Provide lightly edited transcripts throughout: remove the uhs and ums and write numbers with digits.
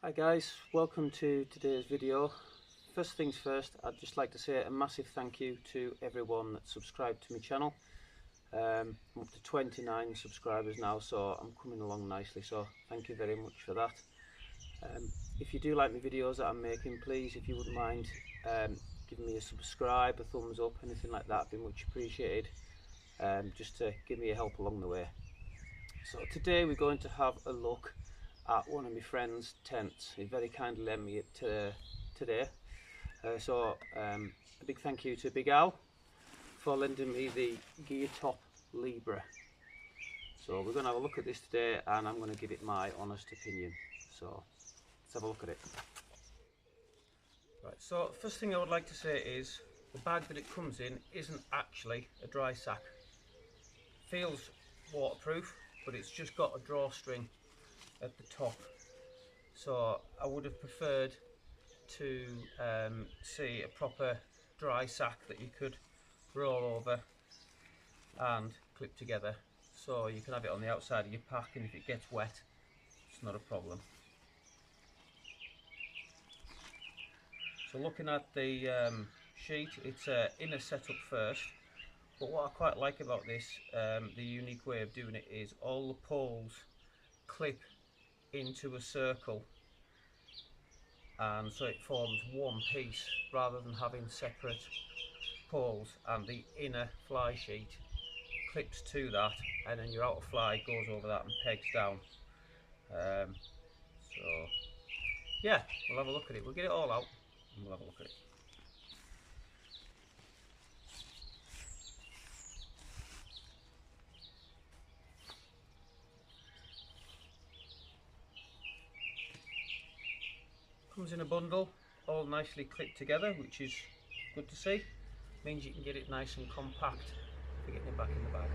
Hi guys, welcome to today's video. First things first, I'd just like to say a massive thank you to everyone that subscribed to my channel. I'm up to 29 subscribers now, so I'm coming along nicely, so thank you very much for that. If you do like my videos that I'm making, please, if you wouldn't mind giving me a subscribe, a thumbs up, anything like that, would be much appreciated, just to give me a help along the way. So today we're going to have a look at one of my friend's tents. He very kindly lent me it today. So a big thank you to Big Al for lending me the Geertop Libra. So we're going to have a look at this today and I'm going to give it my honest opinion. So let's have a look at it. Right, so first thing I would like to say is the bag that it comes in isn't actually a dry sack. It feels waterproof, but it's just got a drawstring at the top, so I would have preferred to see a proper dry sack that you could roll over and clip together, so you can have it on the outside of your pack, and if it gets wet it's not a problem. So looking at the sheet, it's an inner setup first, but what I quite like about this, the unique way of doing it, is all the poles clip into a circle, and so it forms one piece rather than having separate poles, and the inner fly sheet clips to that, and then your outer fly goes over that and pegs down. So yeah, we'll have a look at it. We'll get it all out and we'll have a look at it. Comes in a bundle, all nicely clipped together, which is good to see. Means you can get it nice and compact for getting it back in the bag.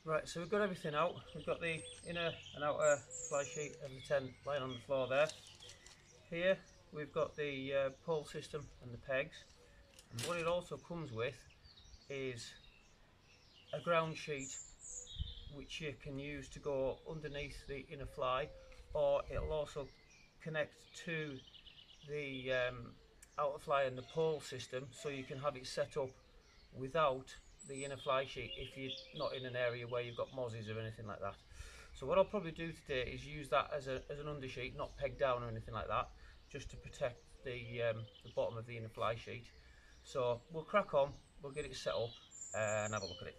Right, so we've got everything out. We've got the inner and outer fly sheet of the tent lying on the floor there. Here we've got the pole system and the pegs, and what it also comes with is a ground sheet which you can use to go underneath the inner fly, or it'll also connect to the outer fly and the pole system, so you can have it set up without the inner fly sheet if you're not in an area where you've got mozzies or anything like that. So what I'll probably do today is use that as an undersheet, not pegged down or anything like that, just to protect the bottom of the inner fly sheet. So we'll crack on, we'll get it set up and have a look at it.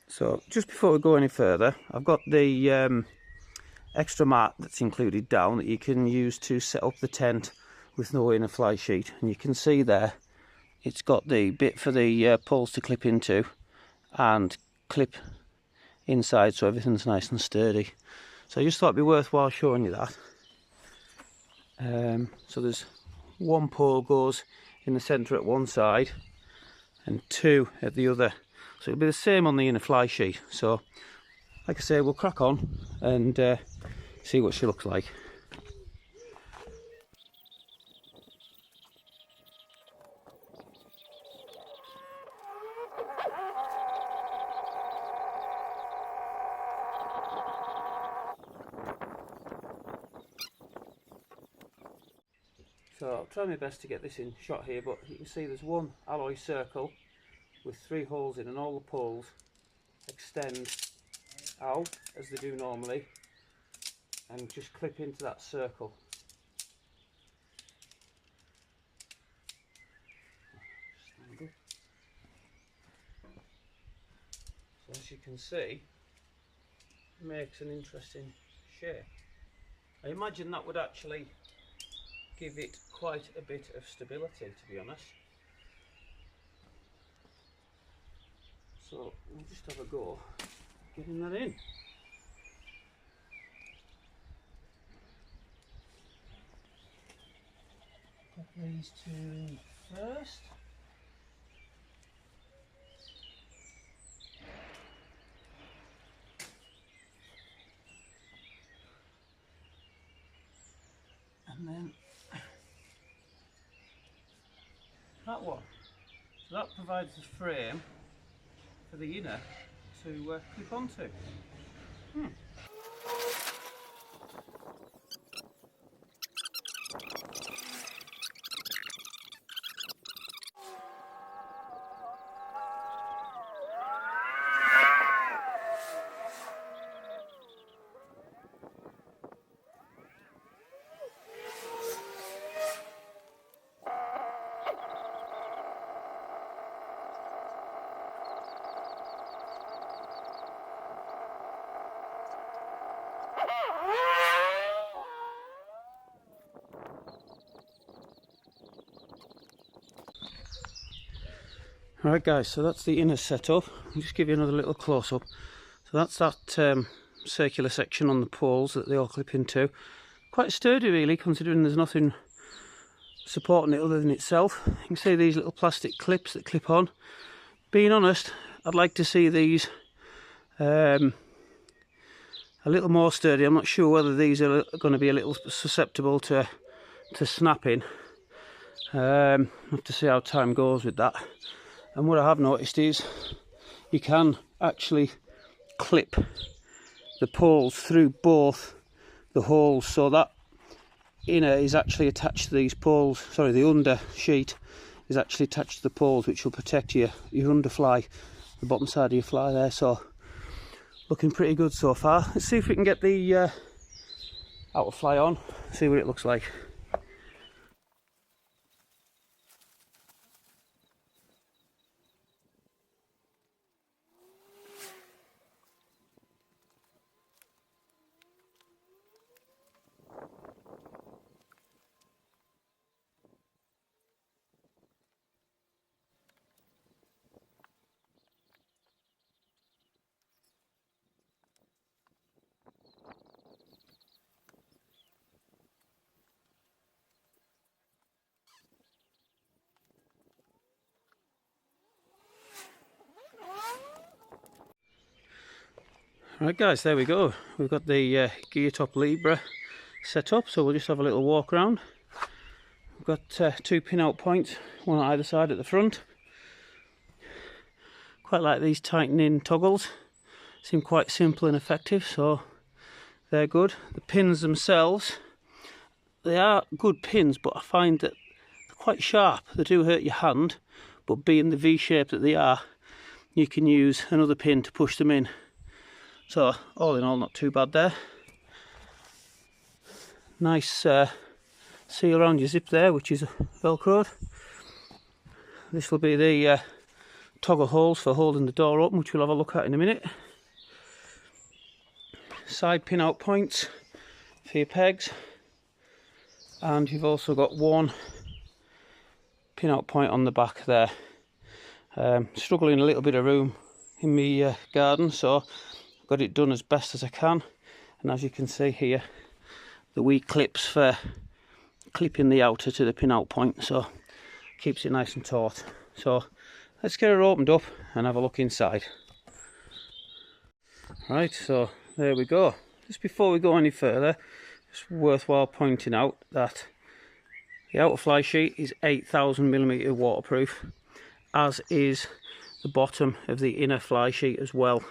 So just before we go any further, I've got the extra mat that's included down that you can use to set up the tent with no inner fly sheet, and you can see there it's got the bit for the poles to clip into and clip inside, so everything's nice and sturdy. So I just thought it'd be worthwhile showing you that. So there's one pole goes in the centre at one side and two at the other, so it'll be the same on the inner fly sheet. So like I say, we'll crack on and see what she looks like. So I'll try my best to get this in shot here, but you can see there's one alloy circle with 3 holes in, and all the poles extend out as they do normally and just clip into that circle. So as you can see, it makes an interesting shape. I imagine that would actually give it quite a bit of stability, to be honest. So we'll just have a go getting that in. Got these two first. And then that one. So that provides the frame for the inner to clip onto. Alright guys, so that's the inner setup. I'll just give you another little close-up. So that's that circular section on the poles that they all clip into. Quite sturdy really, considering there's nothing supporting it other than itself. You can see these little plastic clips that clip on. Being honest, I'd like to see these a little more sturdy. I'm not sure whether these are going to be a little susceptible to snapping. Have to see how time goes with that. And what I have noticed is you can actually clip the poles through both the holes, so that inner is actually attached to these poles. Sorry, the under sheet is actually attached to the poles, which will protect your underfly, the bottom side of your fly there. So looking pretty good so far. Let's see if we can get the outer fly on, see what it looks like. Right guys, there we go. We've got the Geertop Libra set up, so we'll just have a little walk around. We've got 2 pin-out points, one on either side at the front. Quite like these tightening toggles. Seem quite simple and effective, so they're good. The pins themselves, they are good pins, but I find that they're quite sharp. They do hurt your hand, but being the V shape that they are, you can use another pin to push them in. So all in all, not too bad there. Nice seal around your zip there, which is velcroed. This will be the toggle holes for holding the door open, which we'll have a look at in a minute. Side pin out points for your pegs, and you've also got 1 pin out point on the back there. Struggling a little bit of room in my garden, so got it done as best as I can. And as you can see here, the wee clips for clipping the outer to the pin out point, so keeps it nice and taut. So let's get her opened up and have a look inside. Right, so there we go. Just before we go any further, it's worthwhile pointing out that the outer fly sheet is 8000mm waterproof, as is the bottom of the inner fly sheet as well.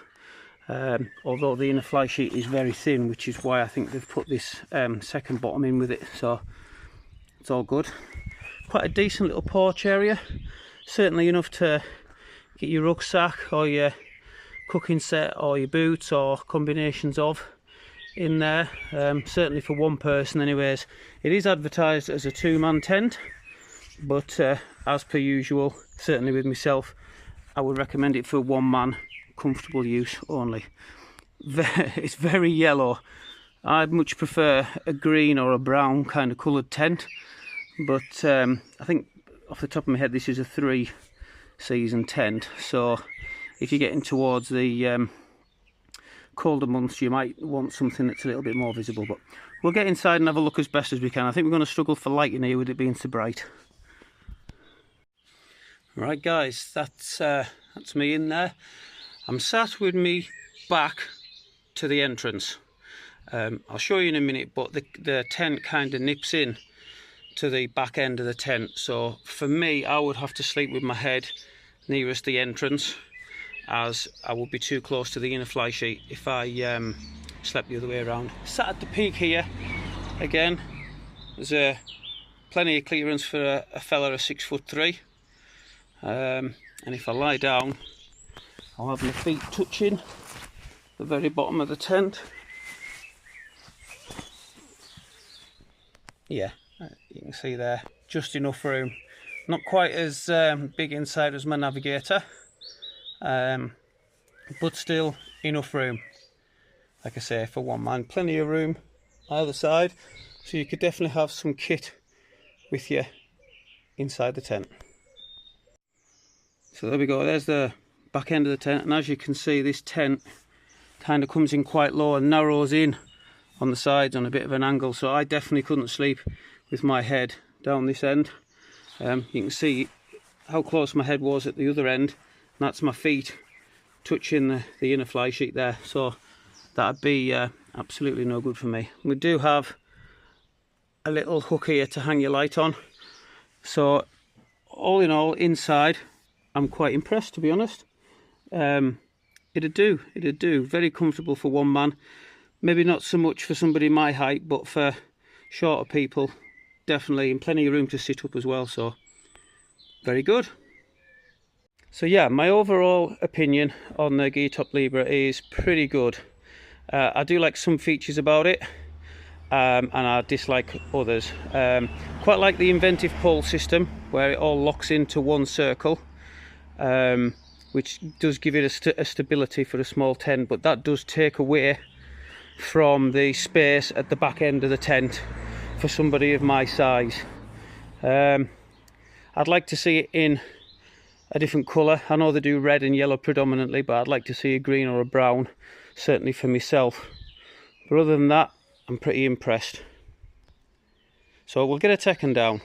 Although the inner fly sheet is very thin, which is why I think they've put this second bottom in with it, so it's all good. Quite a decent little porch area, certainly enough to get your rucksack or your cooking set or your boots or combinations of in there, certainly for one person anyways. It is advertised as a 2-man tent, but as per usual, certainly with myself, I would recommend it for 1-man comfortable use only. It's very yellow. I'd much prefer a green or a brown kind of coloured tent, but I think off the top of my head this is a 3-season tent, so if you're getting towards the colder months you might want something that's a little bit more visible. But we'll get inside and have a look as best as we can. I think we're going to struggle for lighting here with it being so bright. Right guys, that's me in there. I'm sat with me back to the entrance. I'll show you in a minute, but the tent kind of nips in to the back end of the tent, so for me I would have to sleep with my head nearest the entrance, as I would be too close to the inner fly sheet if I slept the other way around. Sat at the peak here again. There's plenty of clearance for a fella of 6'3", and if I lie down I'll have my feet touching the very bottom of the tent. Yeah, you can see there, just enough room. Not quite as big inside as my Navigator, but still enough room. Like I say, for one man, plenty of room either side, so you could definitely have some kit with you inside the tent. So there we go, there's the back end of the tent, and as you can see, this tent kind of comes in quite low and narrows in on the sides on a bit of an angle, so I definitely couldn't sleep with my head down this end. You can see how close my head was at the other end, and that's my feet touching the inner fly sheet there, so that'd be absolutely no good for me. We do have a little hook here to hang your light on, so all in all, inside I'm quite impressed, to be honest. It'd do, very comfortable for one man. Maybe not so much for somebody my height, but for shorter people definitely, and plenty of room to sit up as well, so very good. So yeah, my overall opinion on the Geertop Libra is pretty good. I do like some features about it, and I dislike others. Quite like the inventive pole system where it all locks into one circle, which does give it a stability for a small tent, but that does take away from the space at the back end of the tent for somebody of my size. I'd like to see it in a different colour. I know they do red and yellow predominantly, but I'd like to see a green or a brown, certainly for myself. But other than that, I'm pretty impressed. So we'll get a taken down.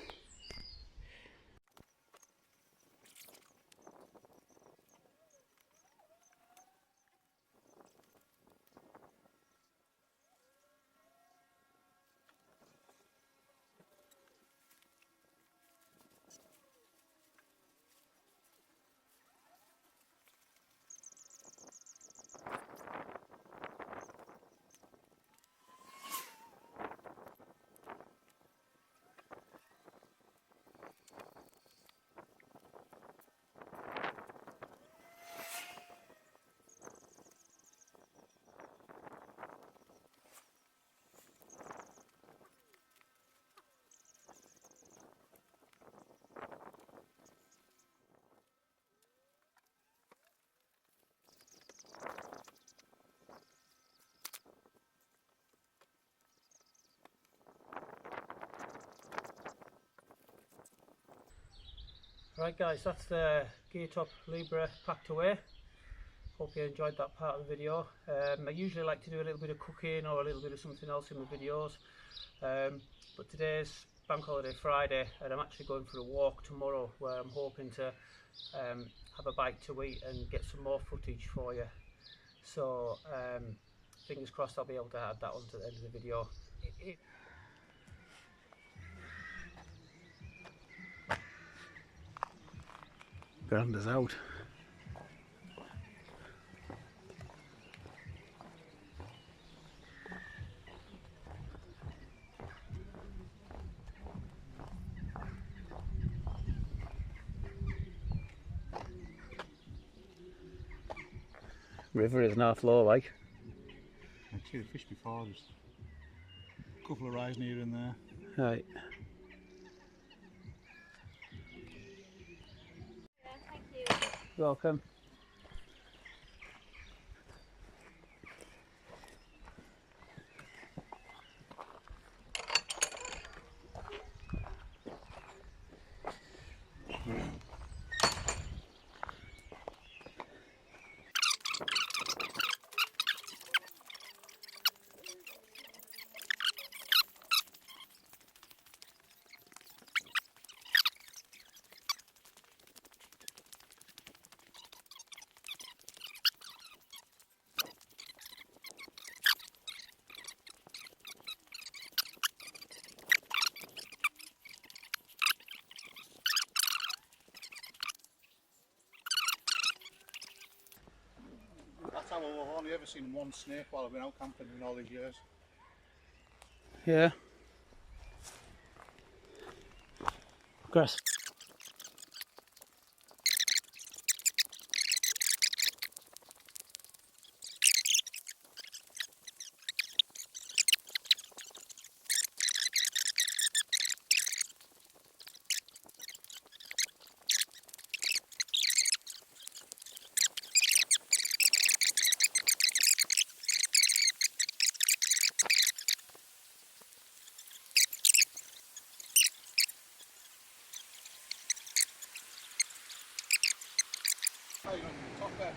Right guys, that's the Geertop Libra packed away. Hope you enjoyed that part of the video. I usually like to do a little bit of cooking or a little bit of something else in my videos, but today's Bank Holiday Friday and I'm actually going for a walk tomorrow where I'm hoping to have a bite to eat and get some more footage for you. So fingers crossed I'll be able to add that on to the end of the video. Veranda's out. River isn't half low, like. I've seen a fish before, just a couple of rising here and there. Right. Yeah, thank you. You're welcome. hardly ever seen one snake while I've been out camping in all these years. Yeah. Grass. Oh, you're on the top there.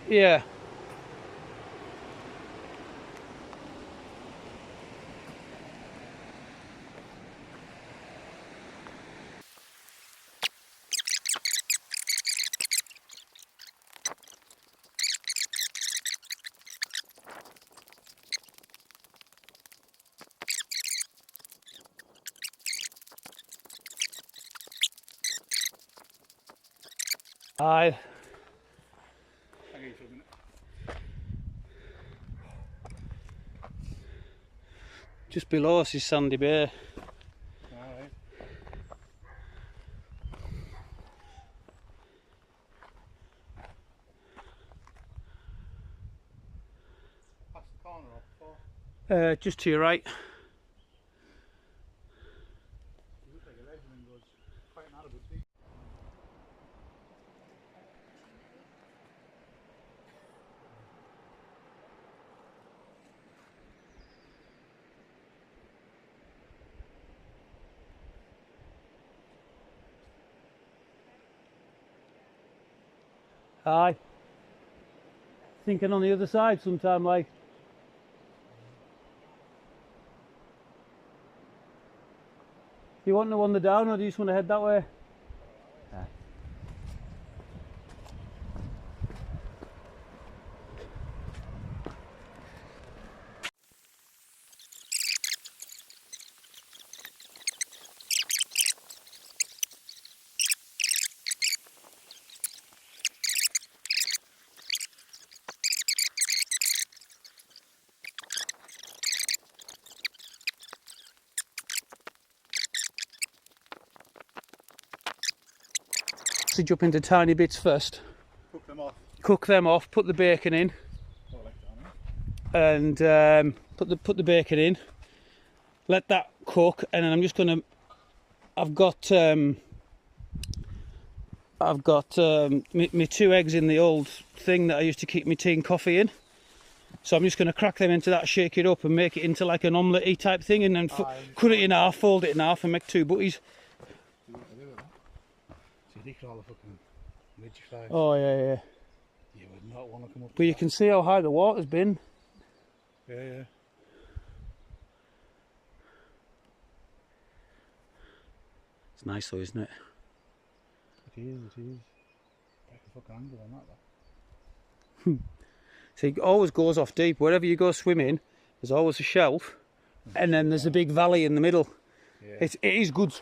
Yeah. Aye. Hang on for a minute. Just below us is Sandy Bay. Alright. Past the corner up before. Just to your right. It looks like a ledge and then goes quite an adequate deep. Aye. Thinking on the other side sometime, like. Do you want to wander down or do you just want to head that way? Aye. Sausage up into tiny bits first. Cook them off. Cook them off, put the bacon in, Oh, like that, and put the bacon in. Let that cook, and then I'm just gonna. I've got my 2 eggs in the old thing that I used to keep my tea and coffee in. So I'm just going to crack them into that, shake it up, and make it into like an omelette-y type thing, and then cut it in half, fold it in half, and make 2 butties. See what I do with that? See, they could all the fucking midge flies. Oh yeah. You would not want to come up. But you can see how high the water's been. Yeah. It's nice though, isn't it? It is. Like a fucking angle on that. So it always goes off deep. Wherever you go swimming, there's always a shelf, and then there's a big valley in the middle. Yeah. It is good.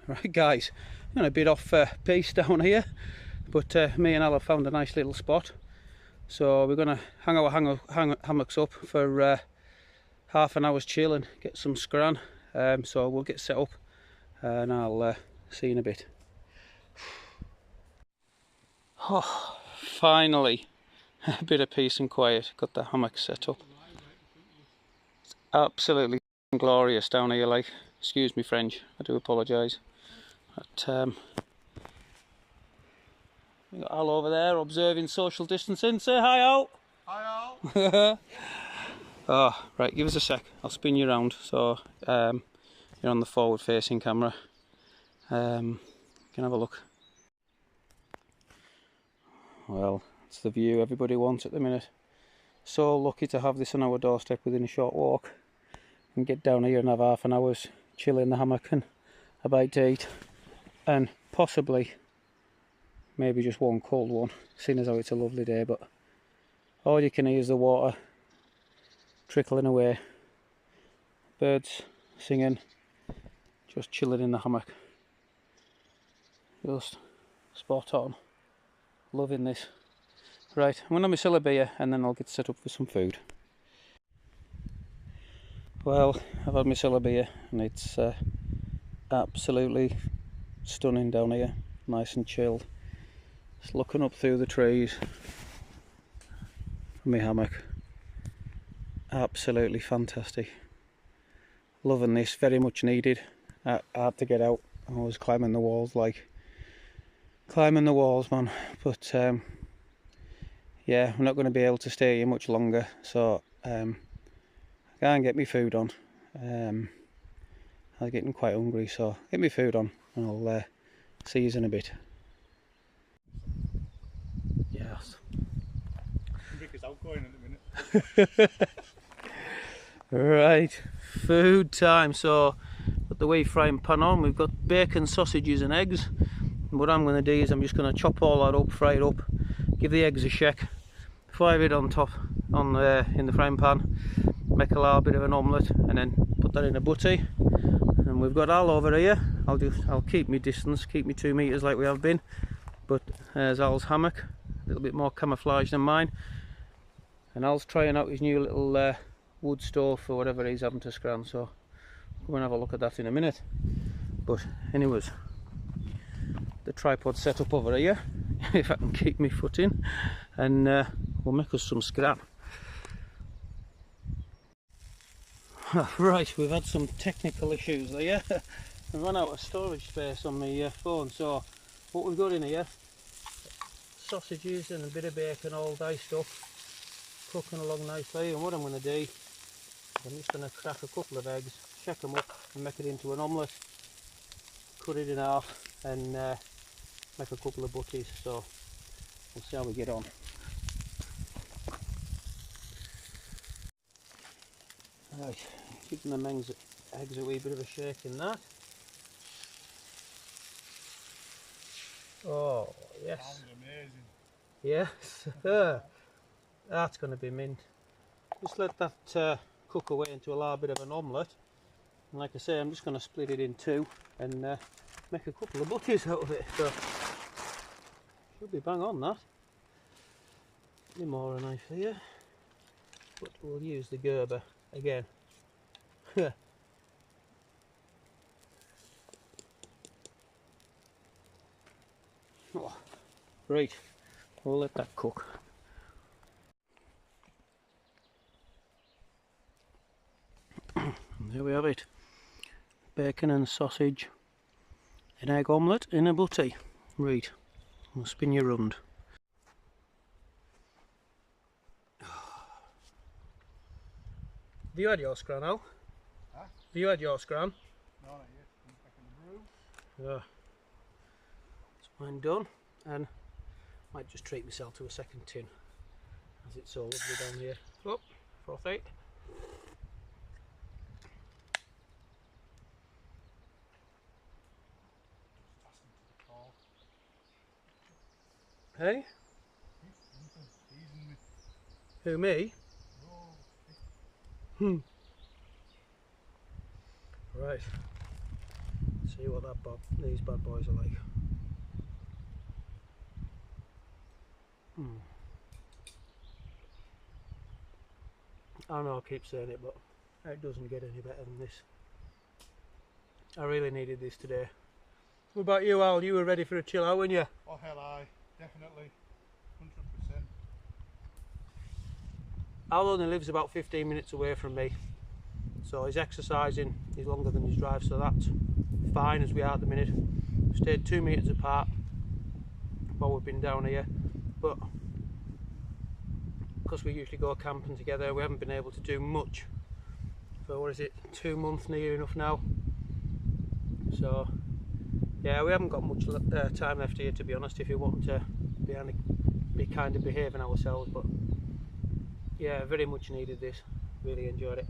Right, guys, I'm a bit off pace down here, but me and Al have found a nice little spot. So we're going to hang our hammocks up for half an hour's chill and get some scran. So we'll get set up, and I'll see you in a bit. Oh, finally. A bit of peace and quiet. Got the hammock set up. It's absolutely glorious down here, like. Excuse me French, I do apologise. But we got Al over there observing social distancing. Say hi, Al. Hi all. Oh, right, give us a sec. I'll spin you around so you're on the forward facing camera. You can have a look. Well, it's the view everybody wants at the minute. So lucky to have this on our doorstep within a short walk, and get down here and have half an hour's chill in the hammock and a bite to eat, and possibly maybe just one cold one, seeing as how it's a lovely day. But all you can hear is the water trickling away, birds singing, just chilling in the hammock. Just spot on. Loving this. Right, I'm going to have my cellar beer and then I'll get set up for some food. Well, I've had my cellar beer and it's absolutely stunning down here, nice and chilled. Just looking up through the trees from my hammock. Absolutely fantastic. Loving this, very much needed. Hard to get out. I was climbing the walls, man. But yeah, I'm not going to be able to stay here much longer, so I can't get my food on. I was getting quite hungry, so get my food on and I'll see you in a bit. Yes. Because I'm going in a minute. Right, food time. So got the wee frying pan on, we've got bacon, sausages and eggs. And what I'm going to do is I'm just going to chop all that up, fry it up, give the eggs a shake, fire it on top in the frying pan, make a little bit of an omelette and then put that in a butty. And we've got Al over here. I'll keep my distance, keep me 2 meters like we have been, but there's Al's hammock, a little bit more camouflage than mine, and Al's trying out his new little wood stove or whatever he's having to scran, so come and have a look at that in a minute. But anyways, the tripod set up over here if I can keep my foot in, and we'll make us some scran. Right, we've had some technical issues there. I've run out of storage space on my phone, so what we've got in here, sausages and a bit of bacon all diced up, cooking along nicely. And what I'm going to do, I'm just going to crack a couple of eggs, shake them up and make it into an omelette, cut it in half and make a couple of butties, so we'll see how we get on. Right, giving them eggs a wee bit of a shake in that. Oh, yes. Sounds amazing. Yes, that's going to be mint. Just let that cook away into a little bit of an omelette. And like I say, I'm just going to split it in two and make a couple of butties out of it. So, should be bang on that. Be more a knife here, but we'll use the Gerber again. Oh, right, we'll let that cook. And there we have it, bacon and sausage, an egg omelette in a butty. Right, we'll spin you round. Have you had your scran, Al? Huh? Have you had your scran? No, not yet. I'm back in the brew. Yeah. That's mine done, and might just treat myself to a second tin as it's so lovely down here. Oh, frothy. Hey? Who, me? Right. See what these bad boys are like. I know I keep saying it, but it doesn't get any better than this. I really needed this today. What about you, Al? You were ready for a chill out, weren't you? Oh, hell aye. Definitely. 100%. Al only lives about 15 minutes away from me, so his exercising is longer than his drive, so that's fine as we are at the minute. We've stayed 2 meters apart while we've been down here, but because we usually go camping together, we haven't been able to do much for, what is it, 2 months near enough now. So yeah, we haven't got much time left here, to be honest, if you want to be kind of behaving ourselves. But yeah, very much needed this, really enjoyed it.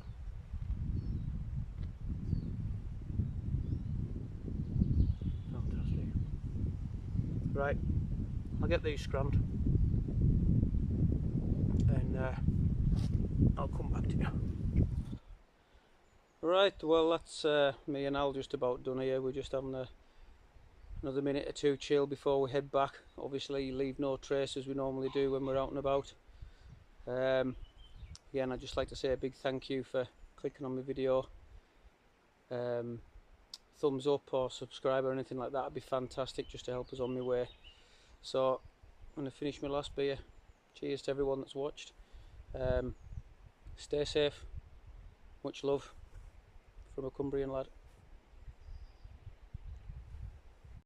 Fantastic. Right, I'll get these scrammed and I'll come back to you. Right, well that's me and Al just about done here. We're just having a another minute or two chill before we head back. Obviously leave no trace as we normally do when we're out and about. Again, I'd just like to say a big thank you for clicking on my video. Thumbs up or subscribe or anything like that would be fantastic, just to help us on my way. So I'm going to finish my last beer. Cheers to everyone that's watched. Stay safe. Much love from a Cumbrian lad.